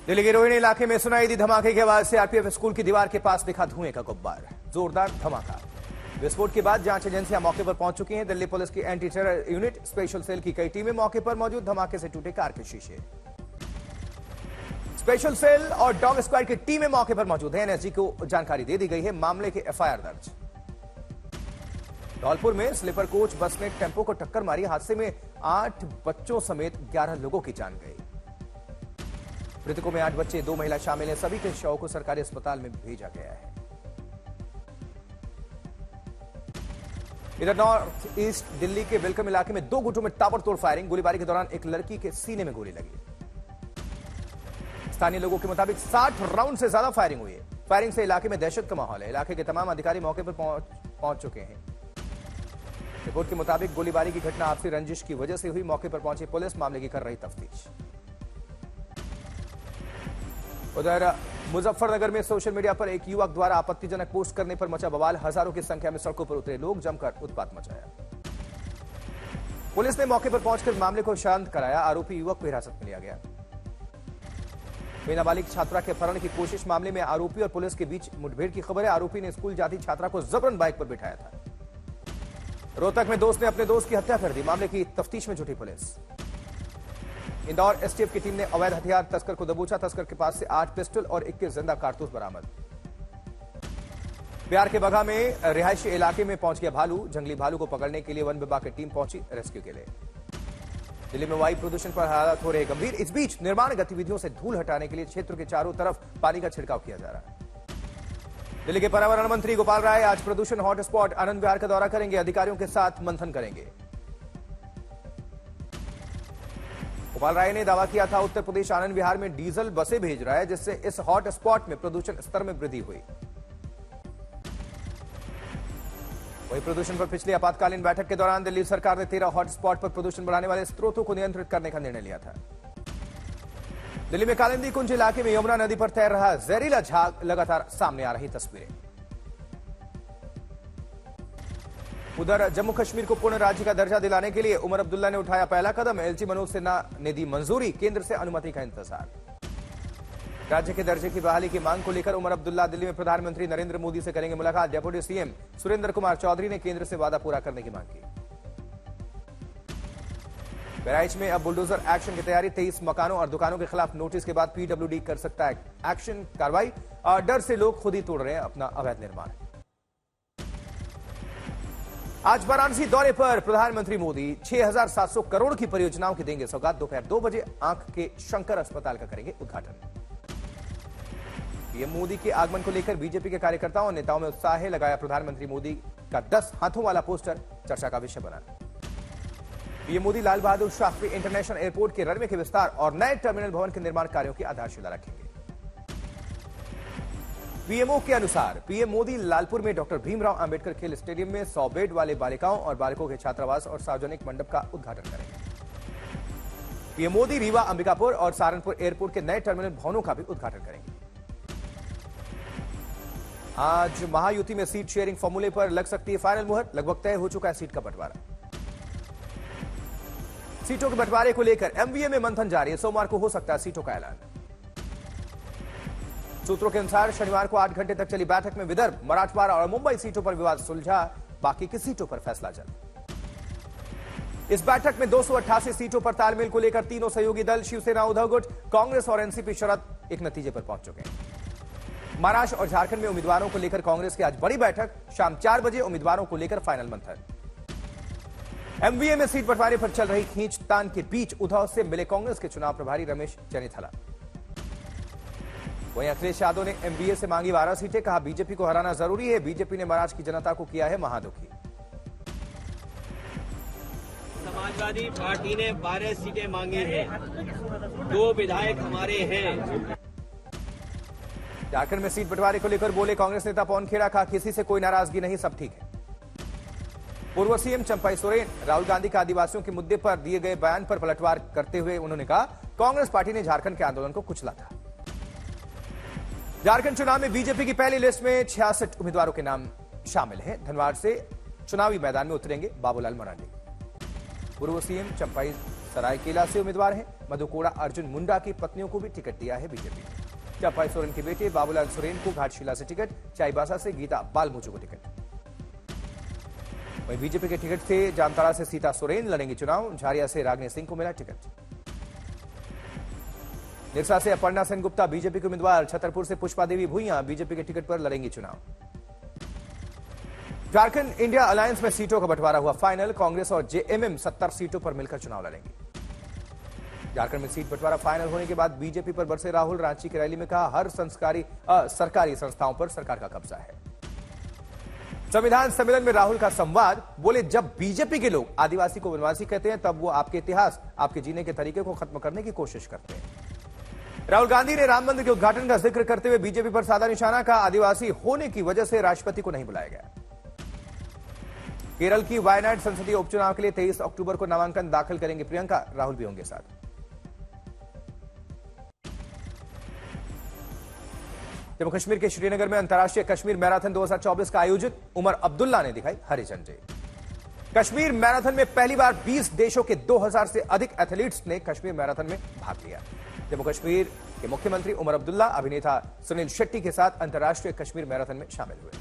दिल्ली के रोहिणी इलाके में सुनाई दी धमाके की आवाज से आरपीएफ स्कूल की दीवार के पास दिखा धुएं का गुब्बार। जोरदार धमाका। विस्फोट के बाद जांच एजेंसियां मौके पर पहुंच चुकी हैं। दिल्ली पुलिस की anti terror unit, special cell की कई टीमें मौके पर मौजूद। धमाके से टूटे कार के शीशे। स्पेशल सेल और डॉग स्क्वाड की टीमें मौके पर मौजूद हैं। एनएसजी को जानकारी दे दी गई है। मामले की एफआईआर दर्ज। धौलपुर में स्लीपर कोच बस ने टेम्पो को टक्कर मारी। हादसे में 8 बच्चों समेत 11 लोगों की जान गई। मृतकों में 8 बच्चे, 2 महिला शामिल हैं। सभी के शव को सरकारी अस्पताल में भेजा गया है। इधर नॉर्थ ईस्ट दिल्ली के वेलकम इलाके में 2 गुटों में ताबड़तोड़ फायरिंग। गोलीबारी के दौरान एक लड़की के सीने में गोली लगी। स्थानीय लोगों के मुताबिक 60 राउंड से ज्यादा फायरिंग हुई है। फायरिंग से इलाके में दहशत का माहौल है। इलाके के तमाम अधिकारी मौके पर पहुंच चुके हैं। रिपोर्ट के मुताबिक गोलीबारी की घटना आपसी रंजिश की वजह से हुई। मौके पर पहुंची पुलिस मामले की कर रही तफ्तीश। उधर मुजफ्फरनगर में सोशल मीडिया पर एक युवक द्वारा आपत्तिजनक पोस्ट करने पर मचा बवाल। हजारों की संख्या में सड़कों पर उतरे लोग जमकर उत्पात मचाया। पुलिस ने मौके पर पहुंचकर मामले को शांत कराया। आरोपी युवक को हिरासत में लिया गया। नाबालिग छात्रा के अपहरण की कोशिश मामले में आरोपी और पुलिस के बीच मुठभेड़ की खबर है। आरोपी ने स्कूल जाती छात्रा को जबरन बाइक पर बिठाया था। रोहतक में दोस्त ने अपने दोस्त की हत्या कर दी। मामले की तफ्तीश में जुटी पुलिस। इंदौर एसटीएफ की टीम ने अवैध हथियार तस्कर को दबोचा। तस्कर के पास से 8 पिस्टल और 21 जिंदा कारतूस बरामद। बिहार के बगहा में रिहायशी इलाके में पहुंच गया भालू। जंगली भालू को पकड़ने के लिए वन विभाग की टीम पहुंची रेस्क्यू के लिए। दिल्ली में वायु प्रदूषण पर हालात हो रहे गंभीर। इस बीच निर्माण गतिविधियों से धूल हटाने के लिए क्षेत्र के चारों तरफ पानी का छिड़काव किया जा रहा है। दिल्ली के पर्यावरण मंत्री गोपाल राय आज प्रदूषण हॉटस्पॉट आनंद विहार का दौरा करेंगे। अधिकारियों के साथ मंथन करेंगे। गोपाल राय ने दावा किया था उत्तर प्रदेश आनंद विहार में डीजल बसें भेज रहा है, जिससे इस हॉटस्पॉट में प्रदूषण स्तर में वृद्धि हुई। वहीं प्रदूषण पर पिछली आपातकालीन बैठक के दौरान दिल्ली सरकार ने 13 हॉटस्पॉट पर प्रदूषण बढ़ाने वाले स्रोतों को नियंत्रित करने का निर्णय लिया था। दिल्ली में कालिंदी कुंज इलाके में यमुना नदी पर तैर रहा जहरीला झाग, लगातार सामने आ रही तस्वीरें। उधर जम्मू कश्मीर को पूर्ण राज्य का दर्जा दिलाने के लिए उमर अब्दुल्ला ने उठाया पहला कदम। एलजी मनोज सिन्हा ने दी मंजूरी। केंद्र से अनुमति का इंतजार। राज्य के दर्जे की बहाली की मांग को लेकर उमर अब्दुल्ला दिल्ली में प्रधानमंत्री नरेंद्र मोदी से करेंगे मुलाकात। डेप्यूटी सीएम सुरेंद्र कुमार चौधरी ने केंद्र से वादा पूरा करने की मांग की। बहराइच में अब बुलडोजर एक्शन की तैयारी। 23 मकानों और दुकानों के खिलाफ नोटिस के बाद पीडब्ल्यूडी कर सकता है एक्शन कार्रवाई। डर से लोग खुद ही तोड़ रहे हैं अपना अवैध निर्माण। आज वाराणसी दौरे पर प्रधानमंत्री मोदी 6700 करोड़ की परियोजनाओं की देंगे सौगात। दोपहर 2 बजे आंख के शंकर अस्पताल का करेंगे उद्घाटन। पीएम मोदी के आगमन को लेकर बीजेपी के कार्यकर्ताओं और नेताओं में उत्साह है। लगाया प्रधानमंत्री मोदी का 10 हाथों वाला पोस्टर, चर्चा का विषय बना। PM Modi Lal Bahadur Shastri international airport के रनवे के विस्तार और नए टर्मिनल भवन के निर्माण कार्यों की आधारशिला रखेंगे। पीएमओ के अनुसार पीएम मोदी लालपुर में डॉक्टर भीमराव अंबेडकर खेल स्टेडियम में 100 बेड वाले बालिकाओं और बालकों के छात्रावास और सार्वजनिक मंडप का उद्घाटन करेंगे। पीएम मोदी रीवा, अंबिकापुर और सहारनपुर एयरपोर्ट के नए टर्मिनल भवनों का भी उद्घाटन करेंगे। आज महायुति में सीट शेयरिंग फॉर्मूले पर लग सकती है फाइनल मुहर। लगभग तय हो चुका है सीट का बंटवारा। सीटों के बंटवारे को लेकर एमवीए में मंथन जारी है। सोमवार को हो सकता है सीटों का ऐलान। सूत्रों के अनुसार शनिवार को 8 घंटे तक चली बैठक में विदर्भ, मराठवाड़ा और मुंबई सीटों पर विवाद सुलझा। बाकी की सीटों पर फैसला जल्द। इस बैठक में 288 सीटों पर तालमेल को लेकर तीनों सहयोगी दल शिवसेना, उद्धव गुट, कांग्रेस और एनसीपी शरद एक नतीजे पर पहुंच चुके हैं। महाराष्ट्र और झारखंड में उम्मीदवारों को लेकर कांग्रेस की आज बड़ी बैठक। शाम 4 बजे उम्मीदवारों को लेकर फाइनल मंथन। एमवीए में सीट बंटवारे पर चल रही खींचतान के बीच उद्धव से मिले कांग्रेस के चुनाव प्रभारी रमेश चन्नीथला। वहीं अखिलेश यादव ने एमवीए से मांगी 12 सीटें। कहा बीजेपी को हराना जरूरी है। बीजेपी ने महाराष्ट्र की जनता को किया है महादुखी। समाजवादी पार्टी ने 12 सीटें मांगी हैं। 2 विधायक हमारे हैं। झारखंड में सीट बंटवारे को लेकर बोले कांग्रेस नेता पवन खेड़ा। कहा किसी से कोई नाराजगी नहीं, सब ठीक है। पूर्व सीएम चंपाई सोरेन राहुल गांधी के आदिवासियों के मुद्दे पर दिए गए बयान पर पलटवार करते हुए उन्होंने कहा कांग्रेस पार्टी ने झारखंड के आंदोलन को कुचला था। झारखंड चुनाव में बीजेपी की पहली लिस्ट में 66 उम्मीदवारों के नाम शामिल हैं। धनबाद से चुनावी मैदान में उतरेंगे बाबूलाल मरांडी। पूर्व सीएम चंपाई सरायकेला से उम्मीदवार हैं। मधुकोड़ा अर्जुन मुंडा की पत्नियों को भी टिकट दिया है बीजेपी ने। चंपाई सोरेन के बेटे बाबूलाल सोरेन को घाटशिला से टिकट, चाईबासा से गीता बालमुचु को टिकट। वहीं बीजेपी के टिकट से जामताड़ा से सीता सोरेन लड़ेंगी चुनाव, झारिया से रागनी सिंह को मिला टिकट। निरसा से अपर्णा सेनगुप्ता बीजेपी के उम्मीदवार, छतरपुर से पुष्पा देवी भुइयां बीजेपी के टिकट पर लड़ेंगी चुनाव। झारखंड इंडिया अलायंस में सीटों का बंटवारा हुआ फाइनल, कांग्रेस और जेएमएम 70 सीटों पर मिलकर चुनाव लड़ेंगे। झारखंड में सीट बंटवारा फाइनल होने के बाद बीजेपी पर बरसे राहुल, रांची की रैली में कहा हर सरकारी संस्थाओं पर सरकार का कब्जा है। संविधान सम्मेलन में राहुल का संवाद, बोले जब बीजेपी के लोग आदिवासी को वनवासी कहते हैं तब वो आपके इतिहास, आपके जीने के तरीके को खत्म करने की कोशिश करते हैं। राहुल गांधी ने राम मंदिर के उद्घाटन का जिक्र करते हुए बीजेपी पर साधा निशाना, कहा आदिवासी होने की वजह से राष्ट्रपति को नहीं बुलाया गया। केरल की वायनाड संसदीय उपचुनाव के लिए 23 अक्टूबर को नामांकन दाखिल करेंगे प्रियंका, राहुल भी होंगे साथ। जम्मू कश्मीर के श्रीनगर में अंतर्राष्ट्रीय कश्मीर मैराथन 2024 का आयोजित, उमर अब्दुल्ला ने दिखाई हरी झंडी। कश्मीर मैराथन में पहली बार 20 देशों के 2000 से अधिक एथलीट्स ने कश्मीर मैराथन में भाग लिया। जम्मू कश्मीर के मुख्यमंत्री उमर अब्दुल्ला अभिनेता सुनील शेट्टी के साथ अंतर्राष्ट्रीय कश्मीर मैराथन में शामिल हुए।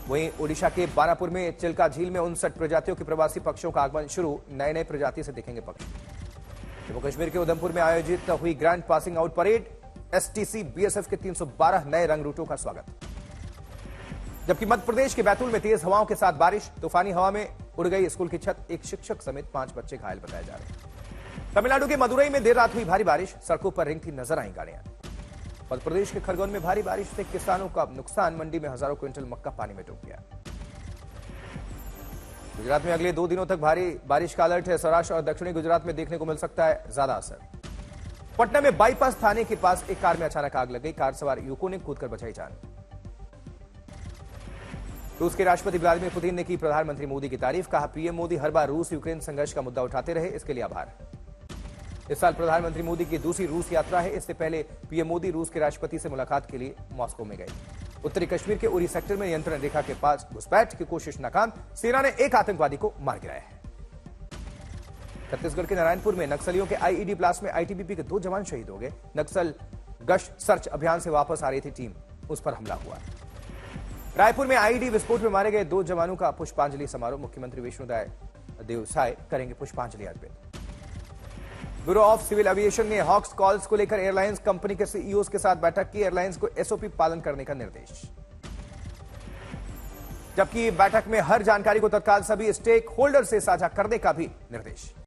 वहीं ओडिशा के बानापुर में चिल्का झील में 59 प्रजातियों के प्रवासी पक्षियों का आगमन शुरू, नए नए प्रजाति से दिखेंगे पक्षी। जम्मू कश्मीर के उधमपुर में आयोजित हुई grand passing out parade, STC BSF के 312 नए रंग रूटों का स्वागत। जबकि मध्य प्रदेश के बैतूल में तेज हवाओं के साथ बारिश, तूफानी हवा में उड़ गई स्कूल की छत, एक शिक्षक समेत 5 बच्चे घायल बताए जा रहे हैं। तमिलनाडु के मदुरई में देर रात हुई भारी बारिश, सड़कों पर रेंगती नजर आई गाड़ियां। मध्य प्रदेश के खरगोन में भारी बारिश से किसानों का नुकसान, मंडी में हजारों क्विंटल मक्का पानी में डूब गया। गुजरात में अगले 2 दिनों तक भारी बारिश का अलर्ट है, सौराष्ट्र और दक्षिणी गुजरात में देखने को मिल सकता है ज्यादा असर। पटना में बाईपास थाने के पास एक कार में अचानक आग लग गई, कार सवार युवकों ने कूदकर बचाई जान। रूस के राष्ट्रपति व्लादिमीर पुतिन ने की प्रधानमंत्री मोदी की तारीफ, कहा पीएम मोदी हर बार रूस यूक्रेन संघर्ष का मुद्दा उठाते रहे, इसके लिए आभार। इस साल प्रधानमंत्री मोदी की दूसरी रूस यात्रा है, इससे पहले पीएम मोदी रूस के राष्ट्रपति से मुलाकात के लिए मॉस्को में गए। उत्तरी कश्मीर के उरी सेक्टर में नियंत्रण रेखा के पास घुसपैठ की कोशिश नाकाम, सेना ने एक आतंकवादी को मार गिराया है। छत्तीसगढ़ के नारायणपुर में नक्सलियों के आईईडी ब्लास्ट में आईटीबीपी के 2 जवान शहीद हो गए। नक्सल गश्त सर्च अभियान से वापस आ रही थी टीम, उस पर हमला हुआ। रायपुर में आईईडी विस्फोट में मारे गए 2 जवानों का पुष्पांजलि समारोह, मुख्यमंत्री विष्णुदेव साय करेंगे पुष्पांजलि अर्पित। ब्यूरो ऑफ सिविल एविएशन ने हॉक्स कॉल्स को लेकर एयरलाइंस कंपनी के सीईओज के साथ बैठक की, एयरलाइंस को एसओपी पालन करने का निर्देश। जबकि बैठक में हर जानकारी को तत्काल सभी स्टेक होल्डर से साझा करने का भी निर्देश।